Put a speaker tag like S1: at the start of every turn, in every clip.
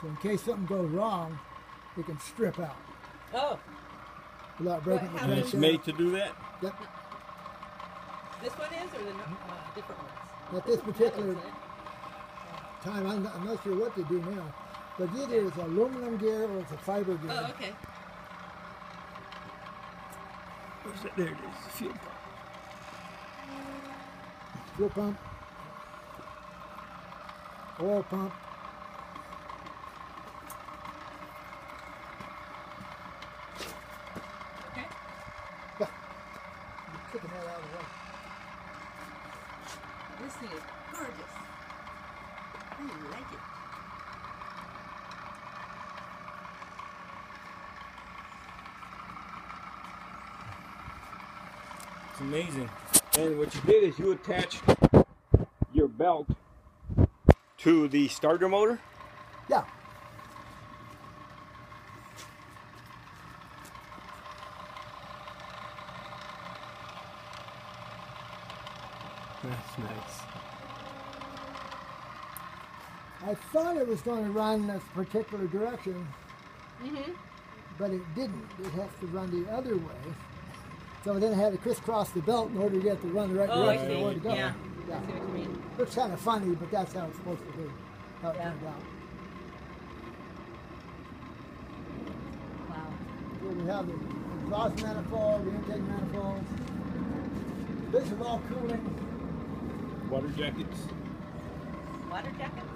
S1: So in case something goes wrong, it can strip out
S2: Oh,
S1: without breaking the
S2: What
S3: And
S1: crankshaft.
S3: it's made to do that?
S1: Yep.
S2: this one is, or the different ones?
S1: At this particular
S2: Isn't it?
S1: time, I'm not sure what to do now. But either it's aluminum gear or it's a fiber gear.
S2: Oh, okay.
S3: Where's it? There it is. The fuel pump.
S1: Fuel pump, oil pump.
S2: Okay.
S1: Yeah. You're kicking that out of the way.
S2: This thing is gorgeous. I like it.
S3: It's amazing. And what you did is you attached your belt to the starter motor.
S1: Yeah.
S3: That's nice.
S1: I thought it was going to run this particular direction, but it didn't. It has to run the other way. So then I had to crisscross the belt in order to get it to run the right
S2: Oh, I
S1: direction I
S2: see.
S1: wanted to go.
S2: Yeah. I see what you mean.
S1: Looks kind of funny, but that's how it's supposed to be. How it
S2: Yeah.
S1: turned out.
S2: Wow.
S1: Here we have the exhaust manifold, the intake manifolds. This is all cooling.
S3: Water jackets.
S2: Water jackets?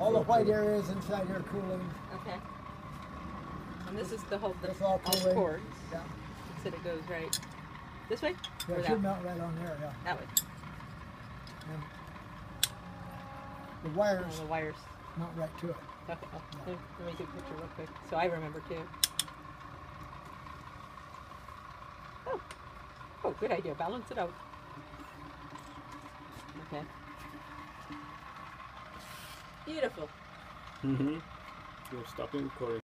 S1: All the white areas inside here cooling.
S2: Okay. And this is the whole
S1: That's all
S2: all the
S1: cooling.
S2: cords.
S1: Yeah.
S2: It said it goes right this way?
S1: Yeah,
S2: Or
S1: it
S2: that?
S1: should mount right on there, yeah.
S2: That way.
S1: And the
S2: Oh,
S1: wires
S2: the wires.
S1: mount right to it.
S2: Okay. Let me take a picture real quick so I remember too. Oh. Oh, good idea. Balance it out. Okay. Beautiful.
S3: Mm-hmm. You're stopping recording.